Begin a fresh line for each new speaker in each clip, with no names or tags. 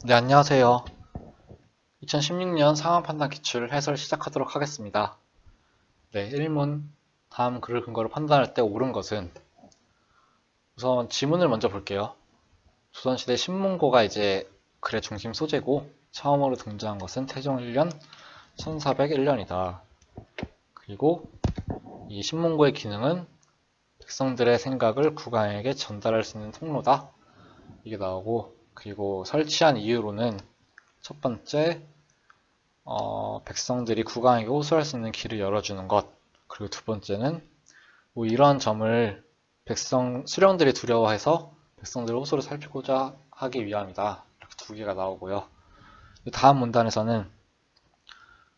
네, 안녕하세요. 2016년 상황판단 기출 해설 시작하도록 하겠습니다. 네, 1문. 다음 글을 근거로 판단할 때 옳은 것은, 우선 지문을 먼저 볼게요. 조선시대 신문고가 이제 글의 중심 소재고, 처음으로 등장한 것은 태종 1년 1401년이다. 그리고 이 신문고의 기능은 백성들의 생각을 국왕에게 전달할 수 있는 통로다. 이게 나오고, 그리고 설치한 이유로는 첫 번째, 백성들이 국왕에게 호소할 수 있는 길을 열어주는 것. 그리고 두 번째는 뭐 이러한 점을 수령들이 두려워해서 백성들의 호소를 살피고자 하기 위함이다. 이렇게 두 개가 나오고요. 다음 문단에서는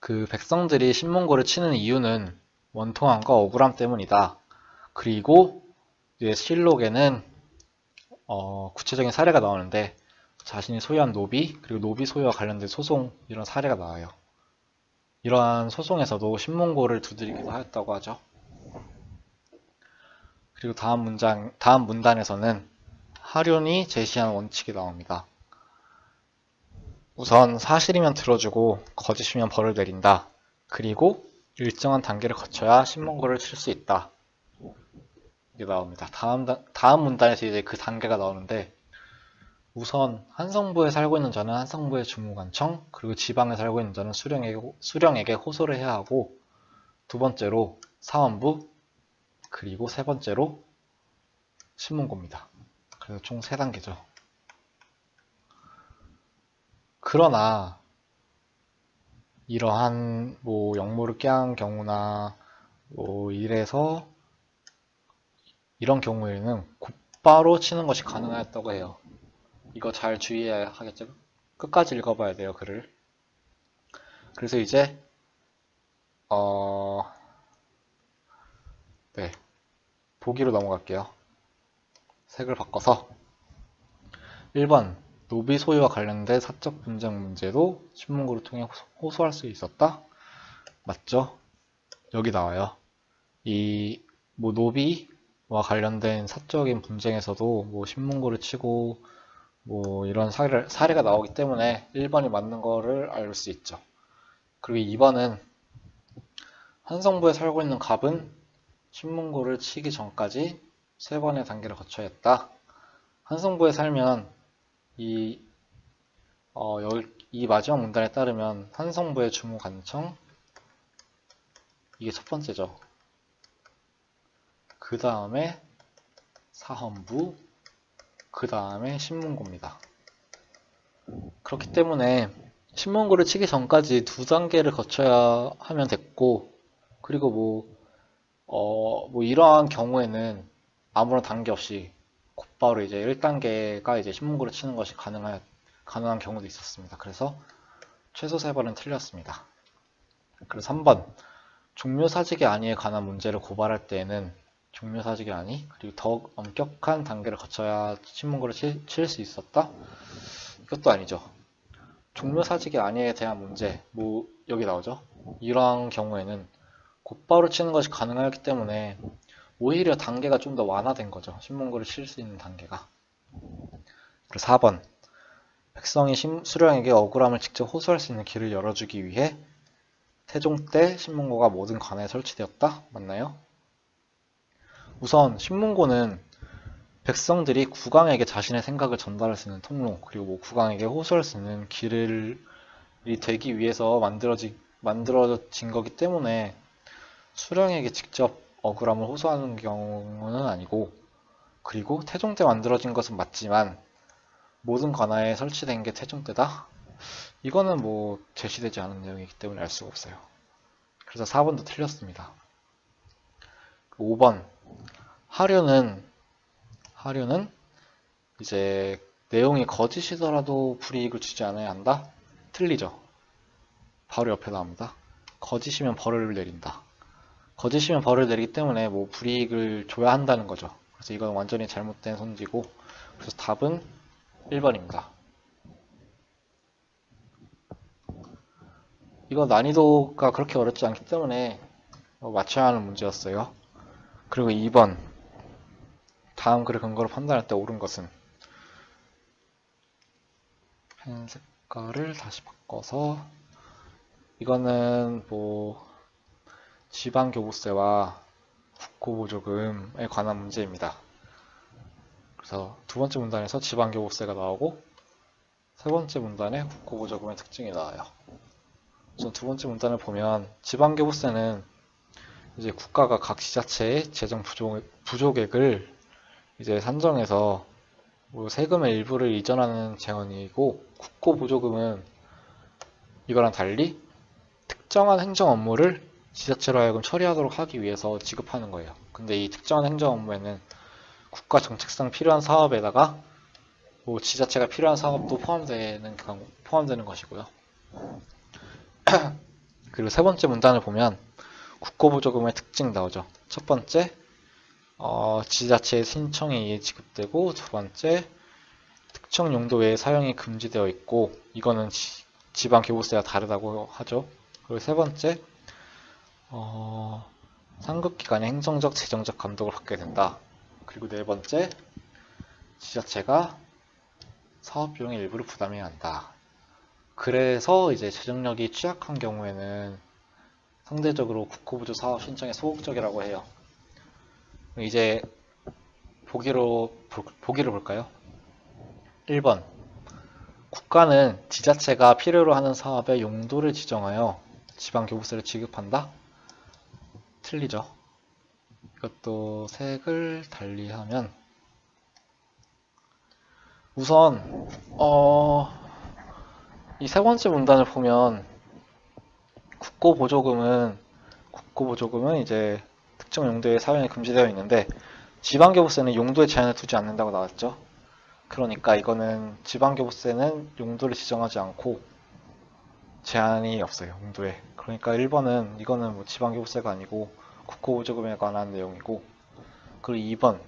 그 백성들이 신문고를 치는 이유는 원통함과 억울함 때문이다. 그리고 이제 실록에는 구체적인 사례가 나오는데 자신이 소유한 노비 그리고 노비 소유와 관련된 소송 이런 사례가 나와요. 이러한 소송에서도 신문고를 두드리기도 하였다고 하죠. 그리고 다음 문단에서는 하륜이 제시한 원칙이 나옵니다. 우선 사실이면 들어주고 거짓이면 벌을 내린다. 그리고 일정한 단계를 거쳐야 신문고를 칠 수 있다. 이게 나옵니다. 다음 문단에서 이제 그 단계가 나오는데 우선 한성부에 살고 있는 자는 한성부의 주무관청, 그리고 지방에 살고 있는 자는 수령에게 호소를 해야 하고, 두 번째로 사원부, 그리고 세 번째로 신문고입니다. 그래서 총 3단계죠. 그러나 이러한 뭐 역모를 꾀한 경우나 뭐 이래서 이런 경우에는 곧바로 치는 것이 가능하였다고 해요. 이거 잘 주의해야 하겠죠? 끝까지 읽어봐야 돼요, 글을. 그래서 이제 네, 보기로 넘어갈게요. 색을 바꿔서 1번 노비 소유와 관련된 사적 분쟁 문제도 신문고를 통해 호소할 수 있었다? 맞죠? 여기 나와요. 이 뭐 노비와 관련된 사적인 분쟁에서도 뭐 신문고를 치고 뭐 이런 사례가 나오기 때문에 1번이 맞는 거를 알 수 있죠. 그리고 2번은 한성부에 살고 있는 갑은 신문고를 치기 전까지 3번의 단계를 거쳐야 했다. 한성부에 살면 이, 이 마지막 문단에 따르면 한성부의 주무관청, 이게 첫 번째죠. 그 다음에 사헌부, 그 다음에 신문고입니다. 그렇기 때문에 신문고를 치기 전까지 2단계를 거쳐야 하면 됐고, 그리고 뭐 이러한 경우에는 아무런 단계 없이 곧바로 이제 1단계가 이제 신문고를 치는 것이 가능한 경우도 있었습니다. 그래서 최소 3번은 틀렸습니다. 그리고 3번 종묘사직의 안위에 관한 문제를 고발할 때에는 종묘사직의 안위 그리고 더욱 엄격한 단계를 거쳐야 신문고를 칠 수 있었다? 이것도 아니죠. 종묘사직의 안위에 대한 문제 뭐 여기 나오죠. 이러한 경우에는 곧바로 치는 것이 가능하였기 때문에 오히려 단계가 좀 더 완화된 거죠. 신문고를 칠 수 있는 단계가. 그리고 4번 백성이 수령에게 억울함을 직접 호소할 수 있는 길을 열어주기 위해 태종 때 신문고가 모든 관에 설치되었다? 맞나요? 우선 신문고는 백성들이 국왕에게 자신의 생각을 전달할 수 있는 통로, 그리고 뭐 국왕에게 호소할 수 있는 길이 되기 위해서 만들어진 거기 때문에 수령에게 직접 억울함을 호소하는 경우는 아니고, 그리고 태종 때 만들어진 것은 맞지만 모든 관아에 설치된 게 태종 때다? 이거는 뭐 제시되지 않은 내용이기 때문에 알 수가 없어요. 그래서 4번도 틀렸습니다. 5번 하류는 이제 내용이 거짓이더라도 불이익을 주지 않아야 한다? 틀리죠. 바로 옆에 나옵니다. 거짓이면 벌을 내린다. 거짓이면 벌을 내리기 때문에 뭐 불이익을 줘야 한다는 거죠. 그래서 이건 완전히 잘못된 손지고, 그래서 답은 1번입니다. 이거 난이도가 그렇게 어렵지 않기 때문에 맞춰야 하는 문제였어요. 그리고 2번 다음 글을 근거로 판단할 때 옳은 것은 펜 색깔을 다시 바꿔서 이거는 뭐 지방교부세와 국고보조금에 관한 문제입니다. 그래서 두 번째 문단에서 지방교부세가 나오고 세 번째 문단에 국고보조금의 특징이 나와요. 우선 두 번째 문단을 보면 지방교부세는 이제 국가가 각 지자체의 재정 부족액을 이제 산정해서 뭐 세금의 일부를 이전하는 재원이고, 국고보조금은 이거랑 달리 특정한 행정 업무를 지자체로 하여금 처리하도록 하기 위해서 지급하는 거예요. 근데 이 특정한 행정 업무에는 국가 정책상 필요한 사업에다가 뭐 지자체가 필요한 사업도 포함되는 것이고요. 그리고 세 번째 문단을 보면 국고보조금의 특징 나오죠. 첫 번째, 지자체의 신청에 의해 지급되고, 두 번째, 특정 용도 외에 사용이 금지되어 있고, 이거는 지방교부세와 다르다고 하죠. 그리고 세 번째, 상급기관의 행정적, 재정적 감독을 받게 된다. 그리고 네 번째, 지자체가 사업비용의 일부를 부담해야 한다. 그래서 이제 재정력이 취약한 경우에는 상대적으로 국고보조 사업 신청에 소극적이라고 해요. 이제 보기를 볼까요? 1번, 국가는 지자체가 필요로 하는 사업의 용도를 지정하여 지방교부세를 지급한다? 틀리죠. 이것도 색을 달리하면 우선 이 세 번째 문단을 보면 국고보조금은 이제 특정 용도의 사용이 금지되어 있는데, 지방교부세는 용도에 제한을 두지 않는다고 나왔죠. 그러니까 이거는 지방교부세는 용도를 지정하지 않고 제한이 없어요, 용도에. 그러니까 1번은 이거는 뭐 지방교부세가 아니고 국고보조금에 관한 내용이고, 그리고 2번,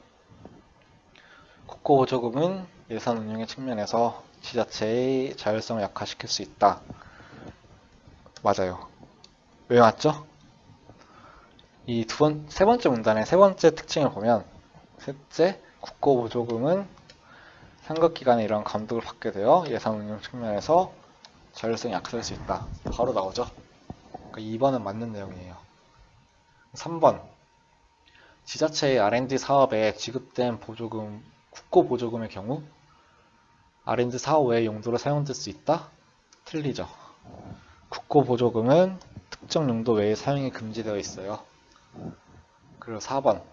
국고보조금은 예산 운용의 측면에서 지자체의 자율성을 약화시킬 수 있다. 맞아요. 왜 맞죠? 이 세 번째 문단의 세 번째 특징을 보면, 셋째, 국고보조금은 상급기관의 이런 감독을 받게 되어 예산 운용 측면에서 자율성이 약화될 수 있다. 바로 나오죠. 그러니까 2번은 맞는 내용이에요. 3번, 지자체의 R&D 사업에 지급된 국고보조금의 경우 R&D 사업 외의 용도로 사용될 수 있다? 틀리죠. 국고보조금은 특정 용도 외에 사용이 금지되어 있어요. 그리고 4번,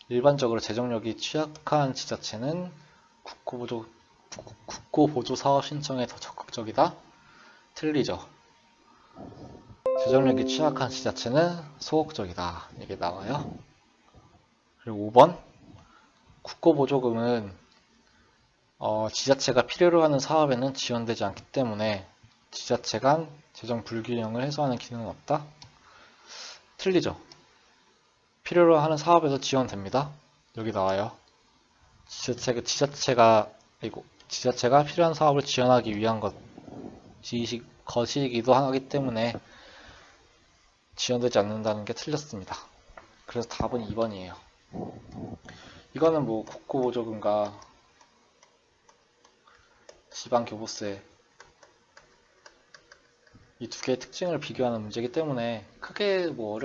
일반적으로 재정력이 취약한 지자체는 국고보조 사업 신청에 더 적극적이다? 틀리죠. 재정력이 취약한 지자체는 소극적이다. 이게 나와요. 그리고 5번, 국고보조금은 지자체가 필요로 하는 사업에는 지원되지 않기 때문에 지자체 간 재정 불균형을 해소하는 기능은 없다? 틀리죠. 필요로 하는 사업에서 지원됩니다. 여기 나와요. 지자체가 필요한 사업을 지원하기 위한 것이기도 하기 때문에 지원되지 않는다는 게 틀렸습니다. 그래서 답은 2번이에요. 이거는 뭐 국고보조금과 지방교부세 이 두 개의 특징을 비교하는 문제이기 때문에 크게 뭐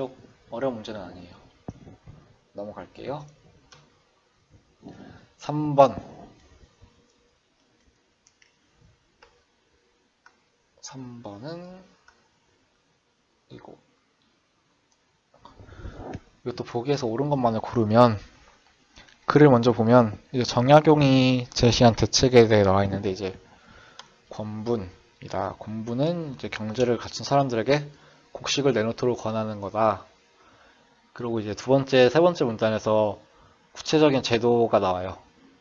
어려운 문제는 아니에요. 넘어갈게요. 3번. 3번은 이것도 보기에서 옳은 것만을 고르면, 글을 먼저 보면 이제 정약용이 제시한 대책에 대해 나와 있는데, 이제 권분이다. 권분은 이제 경제를 갖춘 사람들에게 곡식을 내놓도록 권하는 거다. 그리고 이제 세 번째 문단에서 구체적인 제도가 나와요.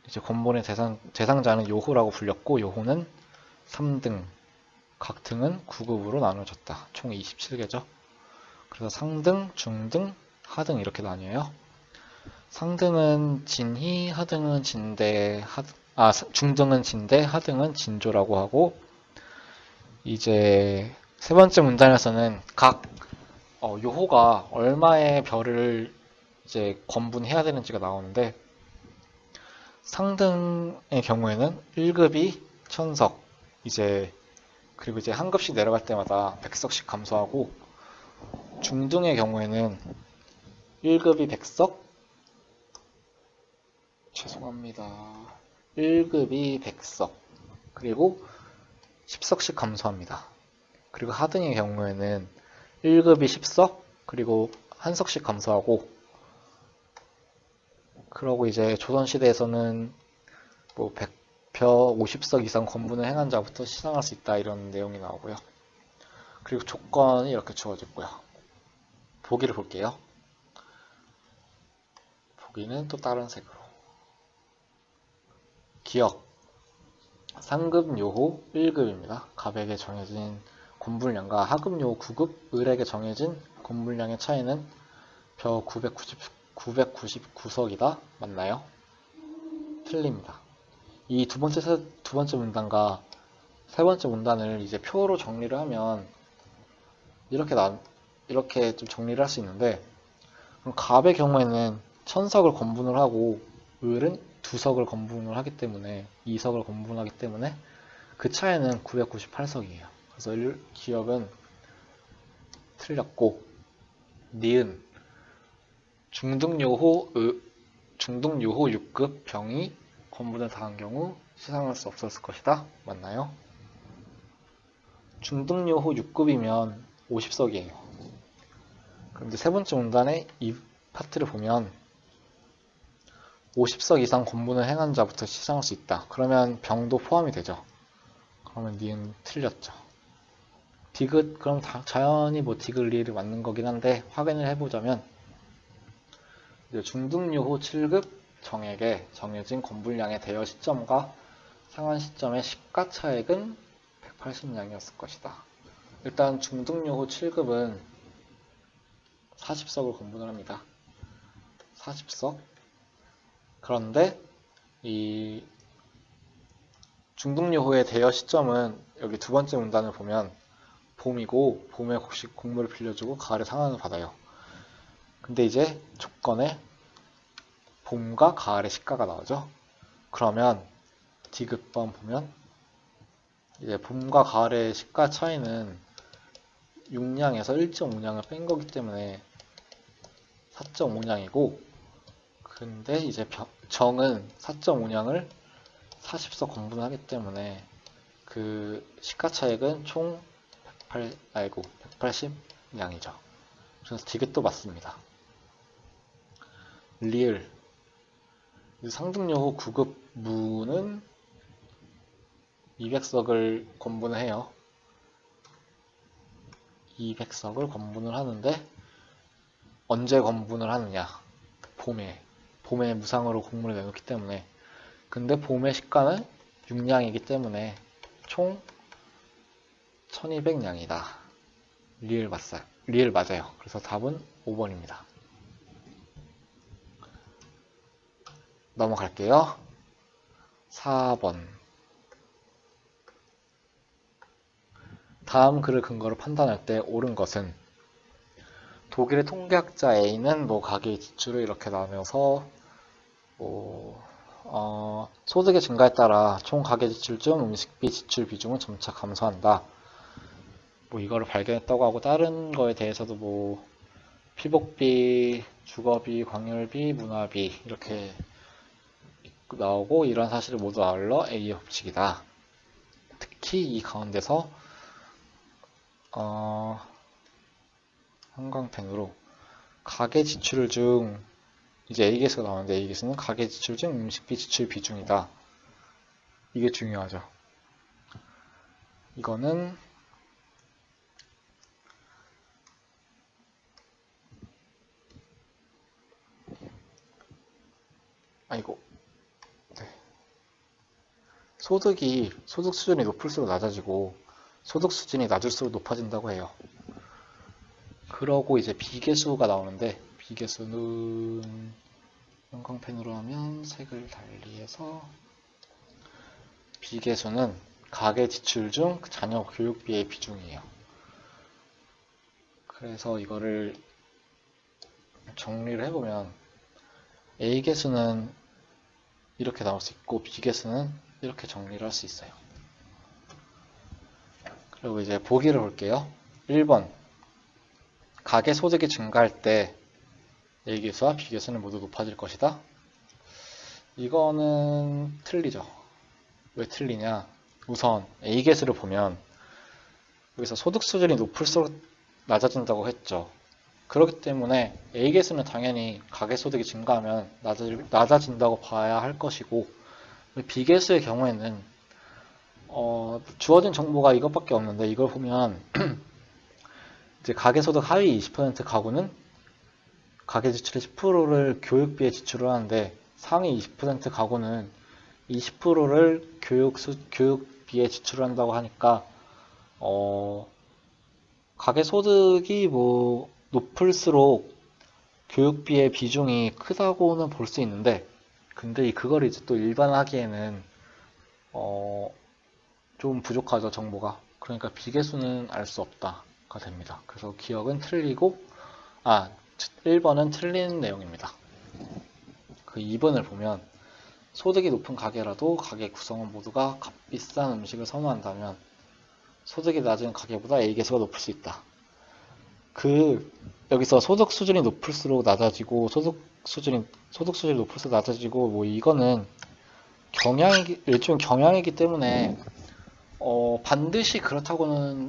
이제 권분의 대상자는 요호라고 불렸고, 요호는 3등, 각 등은 9급으로 나눠졌다. 총 27개죠. 그래서 상등, 중등, 하등 이렇게 나뉘어요. 상등은 진희, 하등은 진대, 중등은 진대, 하등은 진조라고 하고, 이제 세 번째 문단에서는 각 요호가 얼마의 별을 이제 권분해야 되는지가 나오는데, 상등의 경우에는 1급이 천석, 그리고 이제 한 급씩 내려갈 때마다 100석씩 감소하고, 중등의 경우에는 1급이 100석, 죄송합니다. 1급이 100석, 그리고 10석씩 감소합니다. 그리고 하등의 경우에는 1급이 10석, 그리고 1석씩 감소하고, 그러고 이제 조선시대에서는 뭐 50석 이상 건분을 행한 자부터 시상할 수 있다, 이런 내용이 나오고요. 그리고 조건이 이렇게 주어졌고요. 보기를 볼게요. 보기는 또 다른 색으로. 기억. 상급 묘호 1급입니다. 갑에게 정해진 건분량과 하급 묘호 9급 을에게 정해진 건분량의 차이는 벼 999석이다. 맞나요? 틀립니다. 이 두 번째 문단과 세 번째 문단을 이제 표로 정리를 하면 이렇게 좀 정리를 할 수 있는데, 그럼 갑의 경우에는 1000석을 건분을 하고 을은 2석을 건분을 하기 때문에 2석을 건분하기 때문에 그 차이는 998석이에요. 그래서 기억은 틀렸고, 니은 중등요호 6급 병이 건분을 당한 경우 시상할 수 없었을 것이다. 맞나요? 중등요호 6급이면 50석이에요. 그럼 이제 세 번째 문단의 이 파트를 보면 50석 이상 건분을 행한 자부터 시상할 수 있다. 그러면 병도 포함이 되죠. 그러면 니은 틀렸죠. 디귿, 그럼 자연히 뭐 디귿 리을이 맞는 거긴 한데, 확인을 해보자면 중등요호 7급 정액에 정해진 건분량의 대여 시점과 상한 시점의 시가차액은 180량이었을 것이다. 일단 중등요호 7급은 40석을 건분을 합니다. 40석. 그런데 이 중등요호의 대여 시점은 여기 두 번째 문단을 보면 봄이고, 봄에 곡식 곡물을 빌려주고 가을에 상한을 받아요. 근데 이제 조건에 봄과 가을의 시가가 나오죠. 그러면 디귿번 보면 이제 봄과 가을의 시가 차이는 6량에서 1.5량을 뺀 거기 때문에 4.5량이고, 근데 이제 정은 4.5량을 40석 건분을 하기 때문에 그 시가 차액은 총 180량이죠. 그래서 디귿도 맞습니다. 리을. 상등요호 9급 무는 200석을 건분을 해요. 200석을 건분을 하는데 언제 건분을 하느냐? 봄에 무상으로 곡물을 내놓기 때문에. 근데 봄의 시가는 6량이기 때문에 총 1200량이다. 리을 맞아요. 그래서 답은 5번입니다. 넘어갈게요. 4번. 다음 글을 근거로 판단할 때 옳은 것은, 독일의 통계학자 A는 뭐 가계의 지출을 이렇게 나누어서 소득의 증가에 따라 총 가계 지출 중 음식비 지출 비중은 점차 감소한다. 뭐 이거를 발견했다고 하고, 다른 거에 대해서도 뭐 피복비, 주거비, 광열비, 문화비 이렇게 나오고, 이런 사실을 모두 아울러 A의 법칙이다. 특히 이 가운데서 형광펜으로 가계 지출 중, 이제 A계수가 나오는데 A계수는 가계 지출 중 음식비 지출 비중이다. 이게 중요하죠. 이거는 소득 수준이 높을수록 낮아지고 소득 수준이 낮을수록 높아진다고 해요. 그러고 이제 비계수가 나오는데, 비계수는 형광펜으로 하면 색을 달리해서, 비계수는 가계 지출 중 자녀 교육비의 비중이에요. 그래서 이거를 정리를 해보면 A계수는 이렇게 나올 수 있고 B계수는 이렇게 정리를 할 수 있어요. 그리고 이제 보기를 볼게요. 1번. 가계 소득이 증가할 때 A계수와 B계수는 모두 높아질 것이다. 이거는 틀리죠. 왜 틀리냐? 우선 A계수를 보면 여기서 소득 수준이 높을수록 낮아진다고 했죠. 그렇기 때문에 A계수는 당연히 가계소득이 증가하면 낮아진다고 봐야 할 것이고, B계수의 경우에는 주어진 정보가 이것밖에 없는데, 이걸 보면 이제 가계소득 하위 20% 가구는 가계지출의 10%를 교육비에 지출을 하는데, 상위 20% 가구는 20%를 교육비에 지출을 한다고 하니까 가계소득이 높을수록 교육비의 비중이 크다고는 볼 수 있는데, 근데 그걸 이제 또 일반화하기에는 좀 부족하죠, 정보가. 그러니까 비계수는 알 수 없다가 됩니다. 그래서 기억은 틀리고, 1번은 틀린 내용입니다. 그 2번을 보면 소득이 높은 가게라도 가게 구성원 모두가 값비싼 음식을 선호한다면 소득이 낮은 가게보다 A계수가 높을 수 있다. 여기서 소득 수준이 높을수록 낮아지고, 소득 수준이 높을수록 낮아지고, 이거는 일종의 경향이기 때문에, 반드시 그렇다고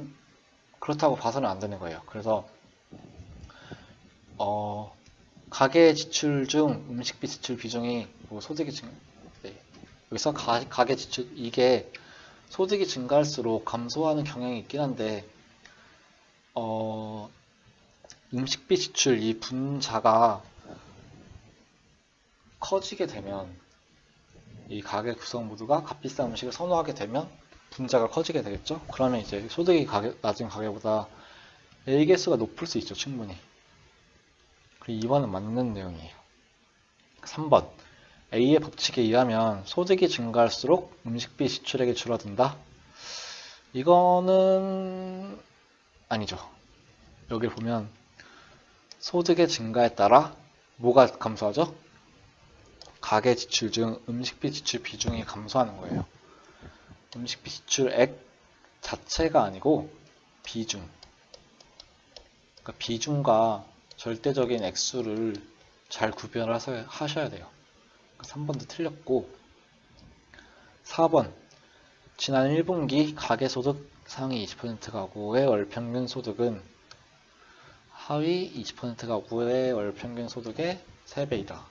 봐서는 안 되는 거예요. 그래서, 가계 지출 중 음식비 지출 비중이, 네. 여기서 가계 지출, 이게 소득이 증가할수록 감소하는 경향이 있긴 한데, 음식비 지출 이 분자가 커지게 되면, 이 가게 구성 모두가 값비싼 음식을 선호하게 되면 분자가 커지게 되겠죠? 그러면 이제 소득이 낮은 가게보다 A계수가 높을 수 있죠, 충분히. 그리고 2번은 맞는 내용이에요. 3번. A의 법칙에 의하면 소득이 증가할수록 음식비 지출액이 줄어든다. 이거는 아니죠. 여기를 보면 소득의 증가에 따라 뭐가 감소하죠? 가계 지출 중 음식비 지출 비중이 감소하는 거예요. 음식비 지출액 자체가 아니고 비중. 그러니까 비중과 절대적인 액수를 잘 구별을 하셔야 돼요. 3번도 틀렸고, 4번. 지난 1분기 가계소득 상위 20% 가구의 월평균 소득은 하위 20% 가구의 월평균 소득의 3배이다.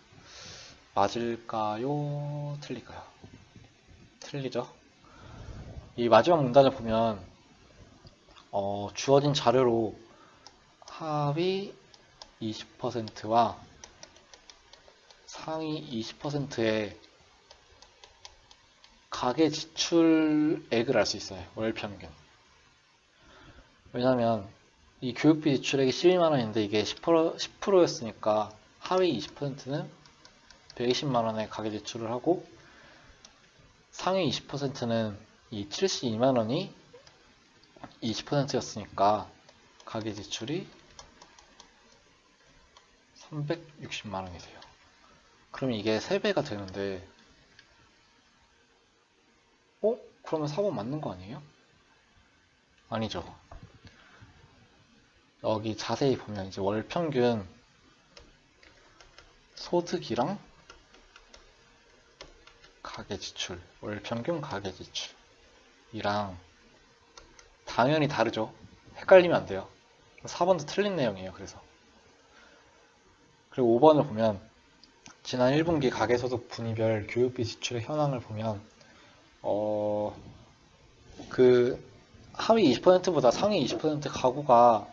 맞을까요? 틀릴까요? 틀리죠. 이 마지막 문단을 보면 주어진 자료로 하위 20%와 상위 20%의 가계 지출액을 알 수 있어요. 월평균. 왜냐면 이 교육비 지출액이 12만원인데 이게 10%였으니까 하위 20%는 120만원의 가계 지출을 하고, 상위 20%는 이 72만원이 20%였으니까 가계 지출이 360만원이 돼요. 그러면 이게 3배가 되는데, 그러면 4번 맞는 거 아니에요? 아니죠. 여기 자세히 보면 이제 월평균 소득이랑 가계 지출, 월평균 가계 지출이랑 당연히 다르죠. 헷갈리면 안 돼요. 4번도 틀린 내용이에요. 그리고 5번을 보면 지난 1분기 가계소득 분위별 교육비 지출의 현황을 보면 하위 20%보다 상위 20% 가구가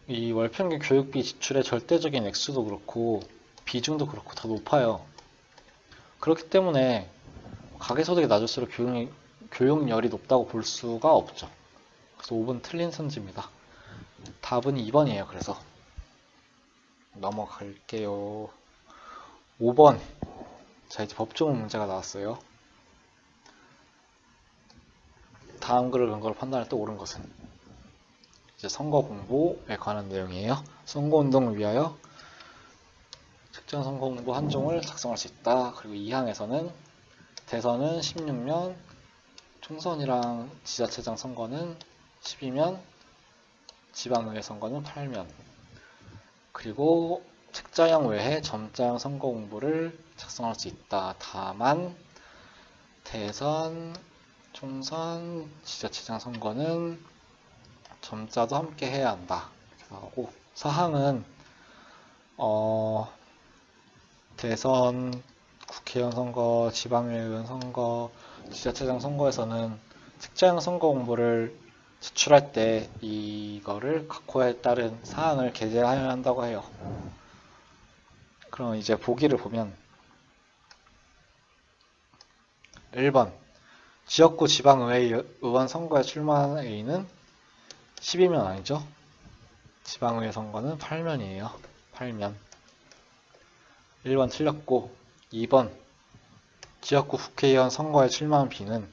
이 월평균 교육비 지출의 절대적인 액수도 그렇고 비중도 그렇고 더 높아요. 그렇기 때문에 가계소득이 낮을수록 교육열이 높다고 볼 수가 없죠. 그래서 5번 틀린 선지입니다. 답은 2번이에요. 그래서 넘어갈게요. 5번. 자, 이제 법조문 문제가 나왔어요. 다음 글을 근거로 판단할 때 옳은 것은? 이제 선거 공보에 관한 내용이에요. 선거운동을 위하여 특정 선거 공보 한 종을 작성할 수 있다. 그리고 2항에서는 대선은 16년, 총선이랑 지자체장 선거는 10이면 지방의회 선거는 8면. 그리고 책자형 외에 점자형 선거 공보를 작성할 수 있다. 다만 대선, 총선, 지자체장 선거는 점자도 함께 해야 한다. 하고 사항은 대선, 국회의원 선거, 지방의회의원 선거, 지자체장 선거에서는 책자형 선거 공보를 제출할 때 이거를 각호에 따른 사항을 게재하여야 한다고 해요. 그럼 이제 보기를 보면 1번 지역구 지방의회 의원 선거에 출마한 A는 10이면 아니죠. 지방의회 선거는 8면이에요. 8면. 1번 틀렸고 2번 지역구 국회의원 선거에 출마한 B는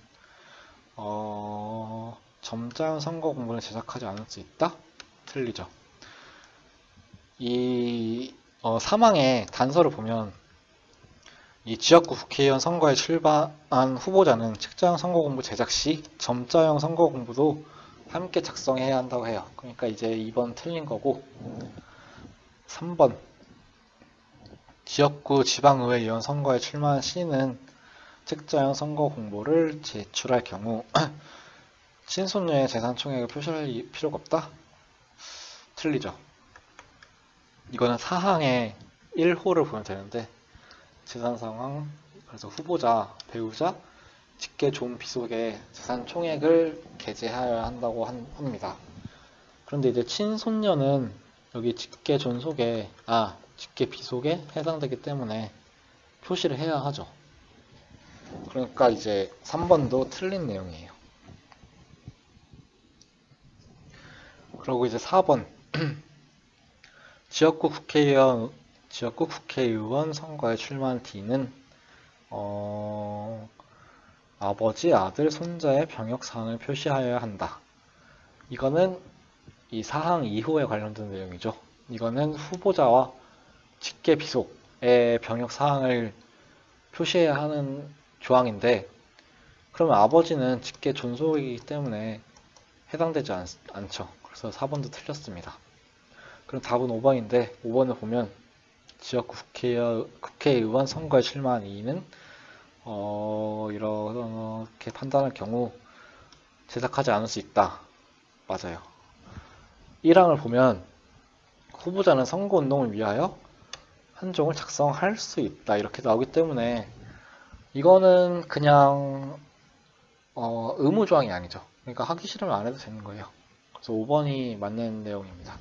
점자형 선거 공보를 제작하지 않을 수 있다? 틀리죠. 이 사망의 단서를 보면 이 지역구 국회의원 선거에 출마한 후보자는 책자형 선거 공보 제작 시 점자형 선거 공보도 함께 작성해야 한다고 해요. 그러니까 이제 2번 틀린 거고 3번 지역구 지방의회 의원 선거에 출마한 C는 책자형 선거 공보를 제출할 경우 친손녀의 재산 총액을 표시할 필요가 없다? 틀리죠. 이거는 사항의 1호를 보면 되는데 재산 상황, 그래서 후보자, 배우자, 직계 존 비속에 재산 총액을 게재하여야 한다고 합니다. 그런데 이제 친손녀는 여기 직계 존 속에 직계 비속에 해당되기 때문에 표시를 해야 하죠. 그러니까 이제 3번도 틀린 내용이에요. 그리고 이제 4번 지역구 국회의원 선거에 출마한 D는 아버지, 아들, 손자의 병역 사항을 표시하여야 한다. 이거는 이 사항 2호에 관련된 내용이죠. 이거는 후보자와 직계 비속의 병역 사항을 표시해야 하는 조항인데 그러면 아버지는 직계 존속이기 때문에 해당되지 않죠. 그래서 4번도 틀렸습니다. 그럼 답은 5번인데 5번을 보면 지역구 국회의원 선거에 출마한 E는 이렇게 판단할 경우 제작하지 않을 수 있다. 맞아요. 1항을 보면 후보자는 선거운동을 위하여 한 종을 작성할 수 있다. 이렇게 나오기 때문에 이거는 그냥 의무조항이 아니죠. 그러니까 하기 싫으면 안 해도 되는 거예요. 그래서 5번이 맞는 내용입니다.